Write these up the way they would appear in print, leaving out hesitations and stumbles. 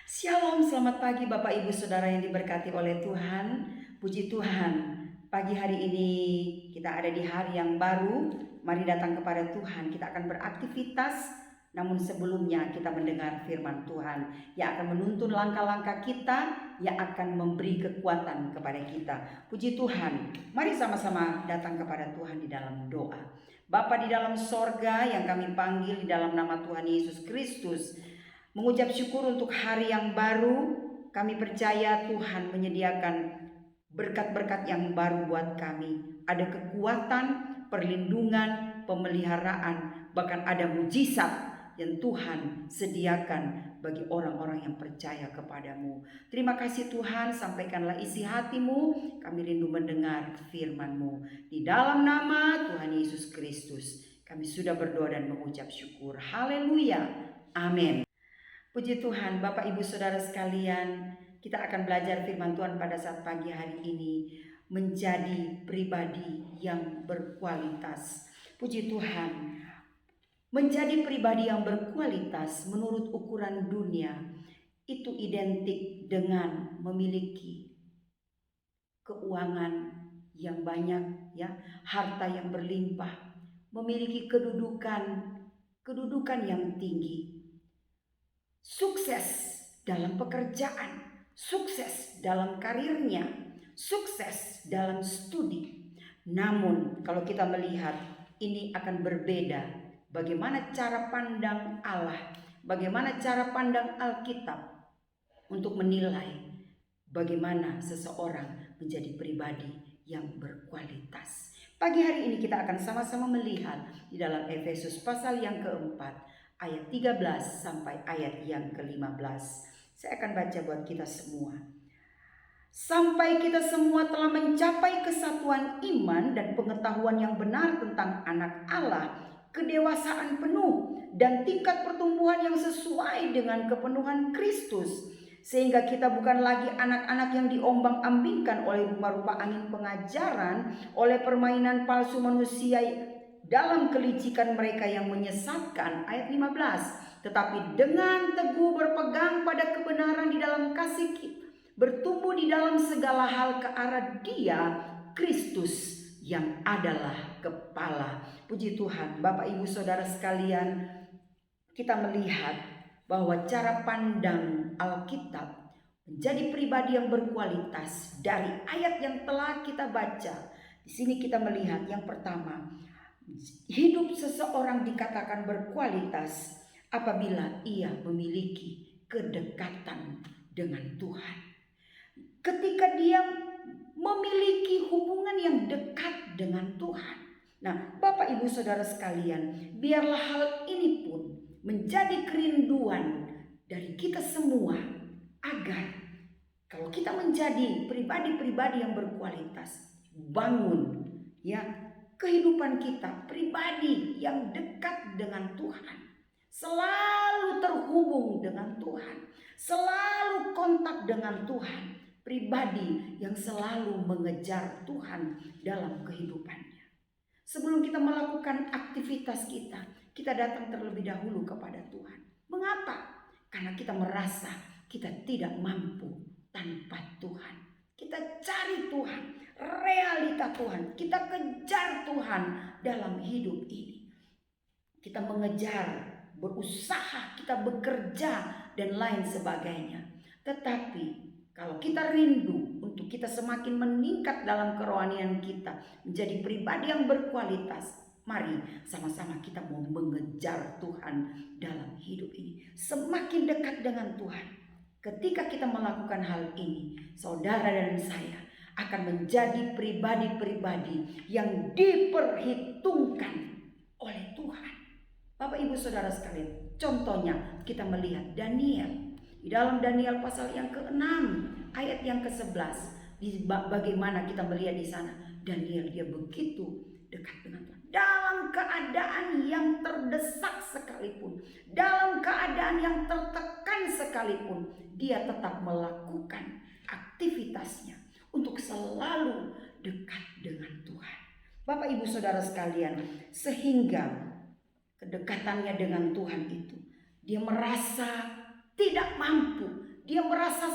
Shalom, selamat pagi Bapak Ibu Saudara yang diberkati oleh Tuhan. Puji Tuhan, pagi hari ini kita ada di hari yang baru. Mari datang kepada Tuhan, kita akan beraktivitas. Namun sebelumnya kita mendengar firman Tuhan yang akan menuntun langkah-langkah kita, yang akan memberi kekuatan kepada kita. Puji Tuhan, mari sama-sama datang kepada Tuhan di dalam doa. Bapa di dalam sorga yang kami panggil di dalam nama Tuhan Yesus Kristus, mengucap syukur untuk hari yang baru. Kami percaya Tuhan menyediakan berkat-berkat yang baru buat kami. Ada kekuatan, perlindungan, pemeliharaan, bahkan ada mujizat yang Tuhan sediakan bagi orang-orang yang percaya kepadamu. Terima kasih Tuhan, sampaikanlah isi hatimu. Kami rindu mendengar firman-Mu. Di dalam nama Tuhan Yesus Kristus, kami sudah berdoa dan mengucap syukur. Haleluya. Amin. Puji Tuhan, Bapak Ibu Saudara sekalian, kita akan belajar firman Tuhan pada saat pagi hari ini, menjadi pribadi yang berkualitas. Puji Tuhan, menjadi pribadi yang berkualitas menurut ukuran dunia itu identik dengan memiliki keuangan yang banyak, ya, harta yang berlimpah, memiliki kedudukan yang tinggi, sukses dalam pekerjaan, sukses dalam karirnya, sukses dalam studi. Namun kalau kita melihat ini akan berbeda. Bagaimana cara pandang Allah, bagaimana cara pandang Alkitab untuk menilai bagaimana seseorang menjadi pribadi yang berkualitas. Pagi hari ini kita akan sama-sama melihat di dalam Efesus pasal yang keempat, ayat 13 sampai ayat yang ke-15. Saya akan baca buat kita semua. Sampai kita semua telah mencapai kesatuan iman dan pengetahuan yang benar tentang anak Allah, kedewasaan penuh dan tingkat pertumbuhan yang sesuai dengan kepenuhan Kristus, sehingga kita bukan lagi anak-anak yang diombang-ambingkan oleh rupa-rupa angin pengajaran, oleh permainan palsu manusia dalam kelicikan mereka yang menyesatkan. Ayat 15. Tetapi dengan teguh berpegang pada kebenaran di dalam kasih kita, bertumbuh di dalam segala hal ke arah Dia, Kristus, yang adalah kepala. Puji Tuhan, Bapak Ibu Saudara sekalian, kita melihat bahwa cara pandang Alkitab menjadi pribadi yang berkualitas dari ayat yang telah kita baca. Di sini kita melihat yang pertama, hidup seseorang dikatakan berkualitas apabila ia memiliki kedekatan dengan Tuhan. Ketika dia memiliki hubungan yang dekat dengan Tuhan. Nah, Bapak Ibu Saudara sekalian, biarlah hal ini pun menjadi kerinduan dari kita semua, agar kalau kita menjadi pribadi-pribadi yang berkualitas, bangun ya kehidupan kita pribadi yang dekat dengan Tuhan, selalu terhubung dengan Tuhan, selalu kontak dengan Tuhan, pribadi yang selalu mengejar Tuhan dalam kehidupannya. Sebelum kita melakukan aktivitas kita datang terlebih dahulu kepada Tuhan. Mengapa? Karena kita merasa kita tidak mampu tanpa Tuhan. Kita cari Tuhan, realita Tuhan, kita kejar Tuhan dalam hidup ini. Kita mengejar, berusaha, kita bekerja dan lain sebagainya. Tetapi kalau kita rindu untuk kita semakin meningkat dalam kerohanian kita, menjadi pribadi yang berkualitas, mari sama-sama kita mau mengejar Tuhan dalam hidup ini. Semakin dekat dengan Tuhan. Ketika kita melakukan hal ini, saudara dan saya akan menjadi pribadi-pribadi yang diperhitungkan oleh Tuhan. Bapak Ibu Saudara sekalian, contohnya kita melihat Daniel. Di dalam Daniel pasal yang ke-6 ayat yang ke-11, bagaimana kita melihat di sana Daniel dia begitu dekat dengan Tuhan. Dalam keadaan yang terdesak sekalipun, dalam keadaan yang tertekan sekalipun, dia tetap melakukan aktivitasnya untuk selalu dekat dengan Tuhan. Bapak Ibu Saudara sekalian, sehingga kedekatannya dengan Tuhan itu, dia merasa tidak mampu Dia merasa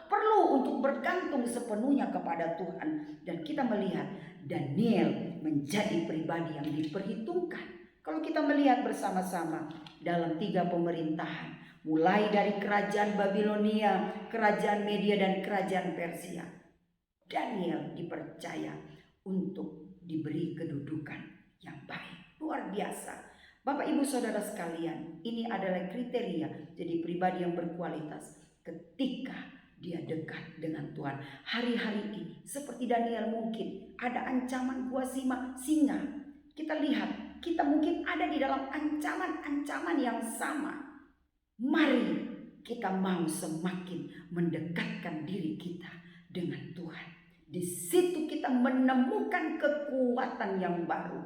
perlu untuk bergantung sepenuhnya kepada Tuhan. Dan kita melihat Daniel menjadi pribadi yang diperhitungkan. Kalau kita melihat bersama-sama dalam 3 pemerintahan, mulai dari kerajaan Babilonia, kerajaan Media, dan kerajaan Persia, Daniel dipercaya untuk diberi kedudukan yang baik. Luar biasa. Bapak Ibu Saudara sekalian, ini adalah kriteria jadi pribadi yang berkualitas ketika dia dekat dengan Tuhan. Hari-hari ini seperti Daniel, mungkin ada ancaman gua singa. Kita lihat, kita mungkin ada di dalam ancaman-ancaman yang sama. Mari kita mau semakin mendekatkan diri kita dengan Tuhan. Di situ kita menemukan kekuatan yang baru,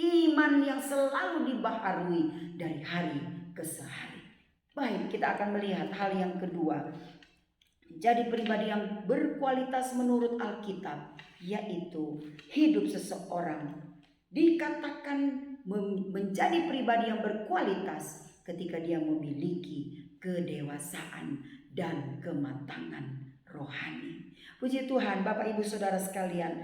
iman yang selalu dibaharui dari hari ke hari. Baik, kita akan melihat hal yang kedua, jadi pribadi yang berkualitas menurut Alkitab, yaitu hidup seseorang dikatakan menjadi pribadi yang berkualitas ketika dia memiliki kedewasaan dan kematangan rohani. Puji Tuhan, Bapak Ibu Saudara sekalian,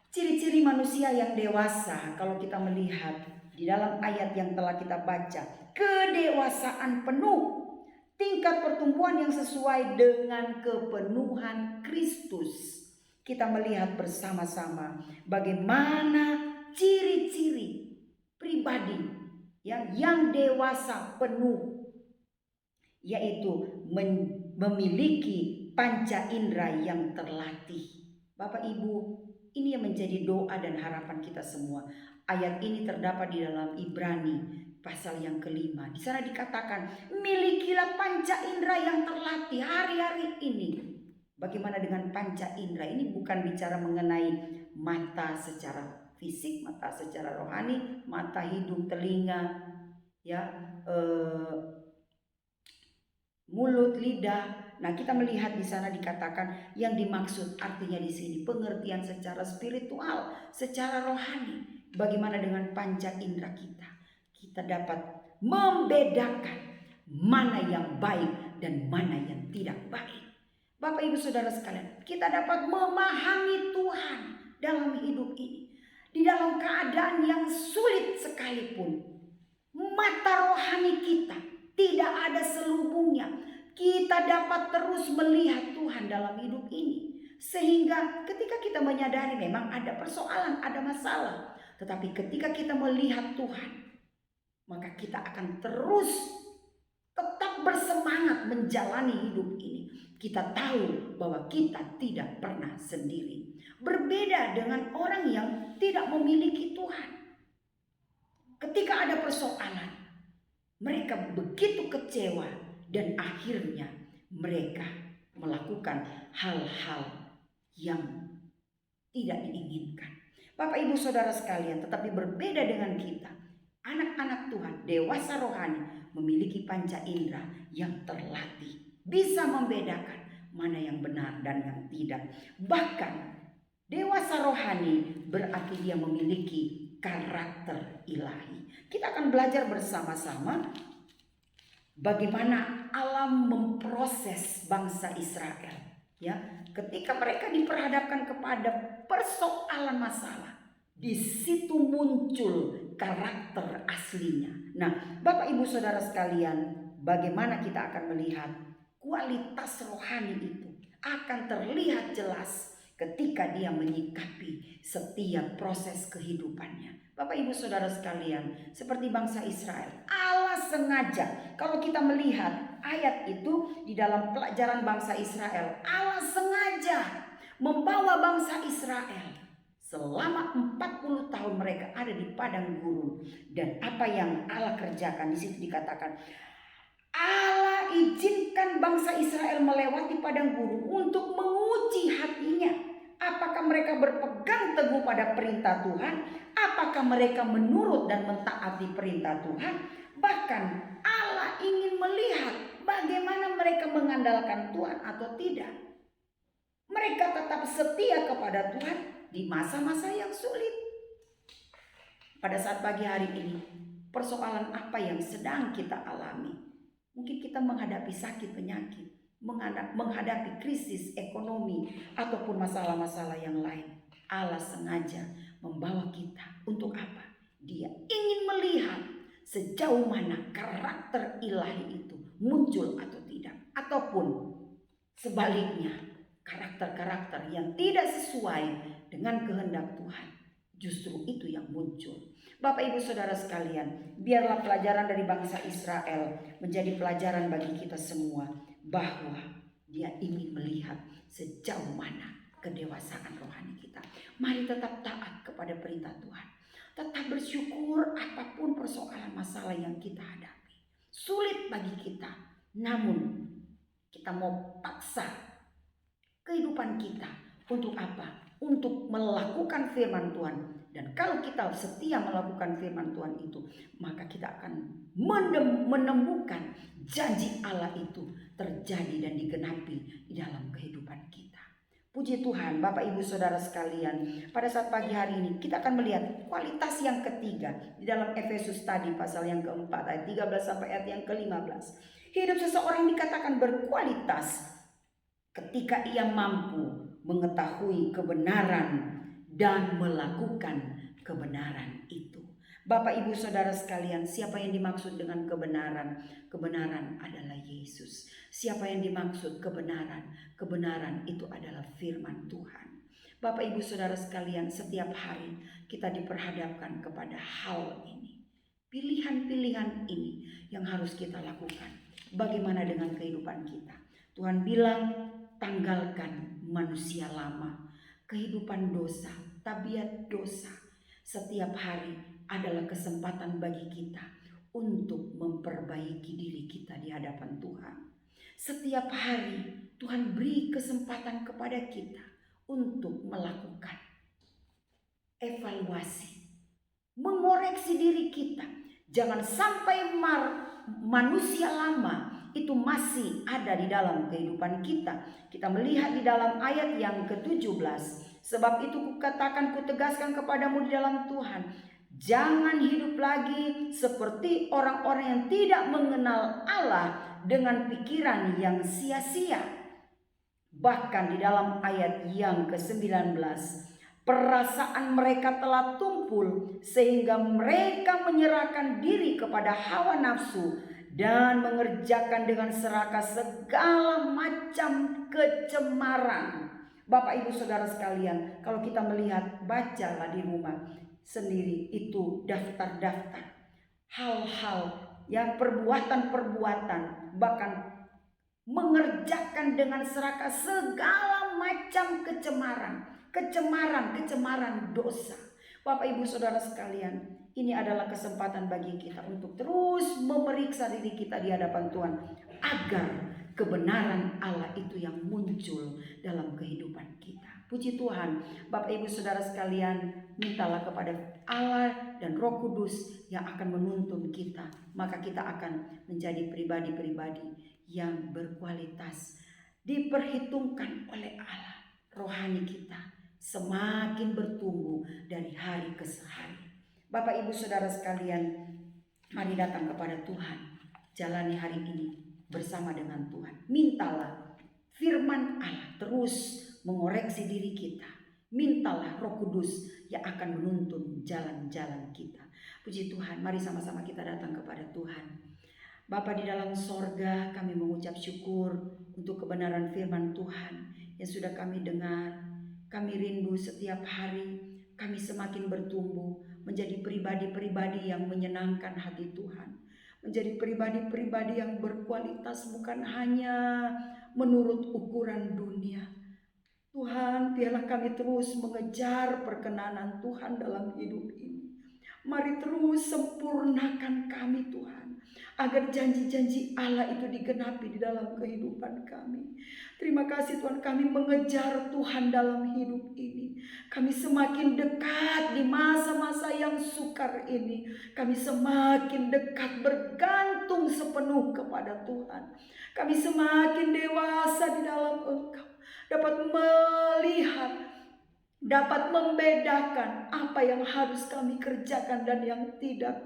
ciri-ciri manusia yang dewasa kalau kita melihat di dalam ayat yang telah kita baca, kedewasaan penuh, tingkat pertumbuhan yang sesuai dengan kepenuhan Kristus. Kita melihat bersama-sama bagaimana ciri-ciri pribadi yang dewasa penuh, yaitu memiliki panca indera yang terlatih. Bapak Ibu, ini yang menjadi doa dan harapan kita semua. Ayat ini terdapat di dalam Ibrani pasal yang ke-5. Di sana dikatakan, milikilah panca indera yang terlatih hari-hari ini. Bagaimana dengan panca indera? Ini bukan bicara mengenai mata secara fisik, mata secara rohani, mata, hidung, telinga, mulut, lidah. Nah, kita melihat di sana dikatakan yang dimaksud artinya di sini pengertian secara spiritual, secara rohani. Bagaimana dengan panca indera kita? Kita dapat membedakan mana yang baik dan mana yang tidak baik. Bapak Ibu Saudara sekalian, kita dapat memahami Tuhan dalam hidup ini. Di dalam keadaan yang sulit sekalipun, mata rohani kita tidak ada selubungnya. Kita dapat terus melihat Tuhan dalam hidup ini. Sehingga ketika kita menyadari memang ada persoalan, ada masalah, tetapi ketika kita melihat Tuhan, maka kita akan terus tetap bersemangat menjalani hidup ini. Kita tahu bahwa kita tidak pernah sendiri. Berbeda dengan orang yang tidak memiliki Tuhan. Ketika ada persoalan, mereka begitu kecewa dan akhirnya mereka melakukan hal-hal yang tidak diinginkan. Bapak Ibu Saudara sekalian, tetapi berbeda dengan kita. Anak-anak Tuhan, dewasa rohani, memiliki panca indera yang terlatih. Bisa membedakan mana yang benar dan yang tidak. Bahkan dewasa rohani berarti dia memiliki karakter ilahi. Kita akan belajar bersama-sama bagaimana alam memproses bangsa Israel. Ketika mereka diperhadapkan kepada persoalan masalah, di situ muncul karakter aslinya. Nah, Bapak Ibu Saudara sekalian, bagaimana kita akan melihat kualitas rohani itu akan terlihat jelas ketika dia menyikapi setiap proses kehidupannya. Bapak Ibu Saudara sekalian, seperti bangsa Israel, Allah sengaja, kalau kita melihat ayat itu di dalam pelajaran bangsa Israel, Allah sengaja membawa bangsa Israel selama 40 tahun mereka ada di padang gurun. Dan apa yang Allah kerjakan, di situ dikatakan Allah izinkan bangsa Israel melewati padang gurun untuk menguji hatinya. Apakah mereka berpegang teguh pada perintah Tuhan? Apakah mereka menurut dan mentaati perintah Tuhan? Bahkan Allah ingin melihat bagaimana mereka mengandalkan Tuhan atau tidak. Mereka tetap setia kepada Tuhan di masa-masa yang sulit. Pada saat pagi hari ini, persoalan apa yang sedang kita alami? Mungkin kita menghadapi sakit penyakit. menghadapi krisis ekonomi ataupun masalah-masalah yang lain. Allah sengaja membawa kita untuk apa? Dia ingin melihat sejauh mana karakter ilahi itu muncul atau tidak. Ataupun sebaliknya, karakter-karakter yang tidak sesuai dengan kehendak Tuhan, justru itu yang muncul. Bapak ibu saudara sekalian, biarlah pelajaran dari bangsa Israel menjadi pelajaran bagi kita semua, bahwa dia ingin melihat sejauh mana kedewasaan rohani kita. Mari tetap taat kepada perintah Tuhan. Tetap bersyukur apapun persoalan masalah yang kita hadapi. Sulit bagi kita, namun kita mau paksa kehidupan kita untuk apa? Untuk melakukan firman Tuhan. Dan kalau kita setia melakukan firman Tuhan itu, maka kita akan menemukan janji Allah itu terjadi dan digenapi di dalam kehidupan kita. Puji Tuhan, Bapak Ibu Saudara sekalian, pada saat pagi hari ini kita akan melihat kualitas yang ketiga di dalam Efesus tadi, pasal yang keempat ayat 13 sampai ayat yang ke-15. Hidup seseorang dikatakan berkualitas ketika ia mampu mengetahui kebenaran dan melakukan kebenaran itu. Bapak ibu saudara sekalian, siapa yang dimaksud dengan kebenaran? Kebenaran adalah Yesus. Siapa yang dimaksud kebenaran? Kebenaran itu adalah firman Tuhan. Bapak ibu saudara sekalian, setiap hari kita diperhadapkan kepada hal ini. Pilihan-pilihan ini yang harus kita lakukan. Bagaimana dengan kehidupan kita? Tuhan bilang, tanggalkan manusia lama, kehidupan dosa, tabiat dosa. Setiap hari adalah kesempatan bagi kita untuk memperbaiki diri kita di hadapan Tuhan. Setiap hari Tuhan beri kesempatan kepada kita untuk melakukan evaluasi, mengoreksi diri kita. Jangan sampai manusia lama itu masih ada di dalam kehidupan kita. Kita melihat di dalam ayat yang ke-17. Sebab itu kukatakan, kutegaskan kepadamu di dalam Tuhan, jangan hidup lagi seperti orang-orang yang tidak mengenal Allah dengan pikiran yang sia-sia. Bahkan di dalam ayat yang ke-19, perasaan mereka telah tumpul sehingga mereka menyerahkan diri kepada hawa nafsu dan mengerjakan dengan serakah segala macam kecemaran. Bapak ibu saudara sekalian, kalau kita melihat, bacalah di rumah sendiri itu daftar-daftar hal-hal yang perbuatan-perbuatan, bahkan mengerjakan dengan serakah segala macam kecemaran dosa. Bapak ibu saudara sekalian, ini adalah kesempatan bagi kita untuk terus memeriksa diri kita di hadapan Tuhan, agar kebenaran Allah itu yang muncul dalam kehidupan kita. Puji Tuhan, Bapak ibu saudara sekalian, mintalah kepada Allah dan Roh Kudus yang akan menuntun kita, maka kita akan menjadi pribadi-pribadi yang berkualitas, diperhitungkan oleh Allah. Rohani kita semakin bertumbuh dari hari ke hari. Bapak ibu saudara sekalian, mari datang kepada Tuhan. Jalani hari ini bersama dengan Tuhan. Mintalah firman Allah terus mengoreksi diri kita. Mintalah Roh Kudus yang akan menuntun jalan-jalan kita. Puji Tuhan, mari sama-sama kita datang kepada Tuhan. Bapa di dalam sorga, kami mengucap syukur untuk kebenaran firman Tuhan yang sudah kami dengar. Kami rindu setiap hari kami semakin bertumbuh menjadi pribadi-pribadi yang menyenangkan hati Tuhan. Menjadi pribadi-pribadi yang berkualitas, bukan hanya menurut ukuran dunia. Tuhan, biarlah kami terus mengejar perkenanan Tuhan dalam hidup ini. Mari terus sempurnakan kami Tuhan, agar janji-janji Allah itu digenapi di dalam kehidupan kami. Terima kasih Tuhan, kami mengejar Tuhan dalam hidup ini. Kami semakin dekat di masa-masa yang sukar ini. Kami semakin dekat bergantung sepenuh kepada Tuhan. Kami semakin dewasa di dalam Engkau, dapat melihat, dapat membedakan apa yang harus kami kerjakan dan yang tidak.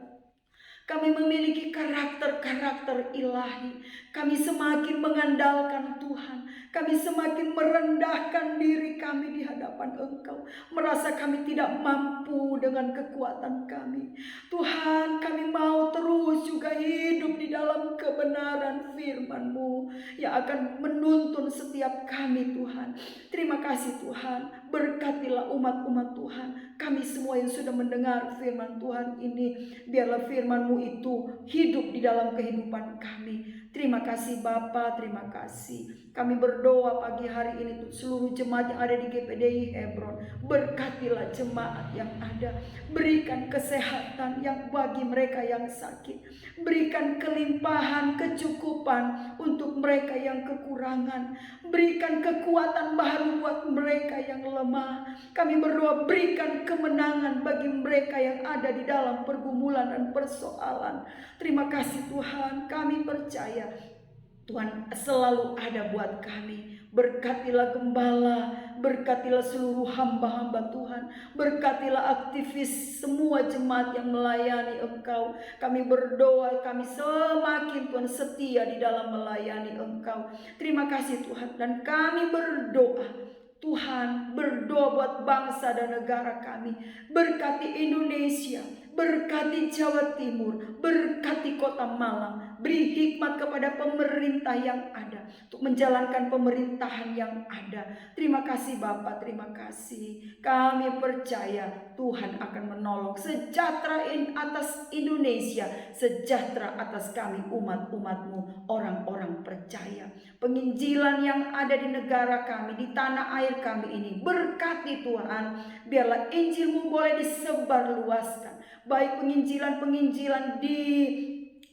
Kami memiliki karakter-karakter ilahi. Kami semakin mengandalkan Tuhan. Kami semakin merendahkan diri kami di hadapan Engkau. Merasa kami tidak mampu dengan kekuatan kami. Tuhan, kami mau terus juga hidup di dalam kebenaran firman-Mu yang akan menuntun setiap kami, Tuhan. Terima kasih Tuhan. Berkatilah umat-umat Tuhan. Kami semua yang sudah mendengar firman Tuhan ini, biarlah firman-Mu itu hidup di dalam kehidupan kami. Terima kasih Bapa, terima kasih. Kami berdoa pagi hari ini untuk seluruh jemaat yang ada di GPDI Hebron. Berkatilah jemaat yang ada. Berikan kesehatan yang bagi mereka yang sakit. Berikan kelimpahan, kecukupan untuk mereka yang kekurangan. Berikan kekuatan baru buat mereka yang lemah. Kami berdoa berikan kemenangan bagi mereka yang ada di dalam pergumulan dan persoalan. Terima kasih Tuhan, kami percaya Tuhan selalu ada buat kami. Berkatilah gembala, berkatilah seluruh hamba-hamba Tuhan, berkatilah aktivis semua jemaat yang melayani Engkau. Kami berdoa, kami semakin Tuhan setia di dalam melayani Engkau. Terima kasih Tuhan, dan kami berdoa Tuhan, berdoa buat bangsa dan negara kami. Berkati Indonesia, berkati Jawa Timur, berkati Kota Malang. Beri hikmat kepada pemerintah yang ada untuk menjalankan pemerintahan yang ada. Terima kasih Bapak, terima kasih. Kami percaya Tuhan akan menolong. Sejahtera atas Indonesia, sejahtera atas kami umat-umat-Mu, orang-orang percaya. Penginjilan yang ada di negara kami, di tanah air kami ini, berkati Tuhan. Biarlah Injil-Mu boleh disebarluaskan. Baik penginjilan-penginjilan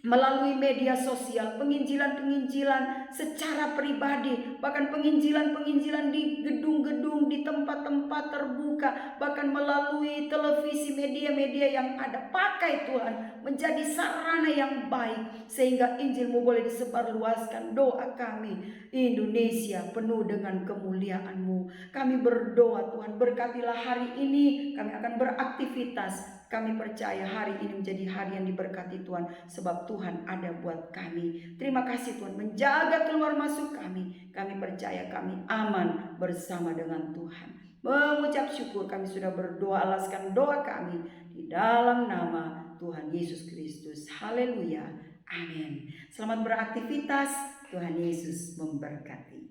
melalui media sosial, penginjilan-penginjilan secara pribadi, bahkan penginjilan-penginjilan di gedung-gedung, di tempat-tempat terbuka, bahkan melalui televisi, media-media yang ada. Pakai Tuhan menjadi sarana yang baik sehingga Injil-Mu boleh disebarluaskan. Doa kami, Indonesia penuh dengan kemuliaan-Mu. Kami berdoa Tuhan, berkatilah hari ini kami akan beraktivitas. Kami percaya hari ini menjadi hari yang diberkati Tuhan, sebab Tuhan ada buat kami. Terima kasih Tuhan, menjaga keluar masuk kami. Kami percaya kami aman bersama dengan Tuhan. Mengucap syukur kami sudah berdoa, alaskan doa kami di dalam nama Tuhan Yesus Kristus. Haleluya, amin. Selamat beraktivitas, Tuhan Yesus memberkati.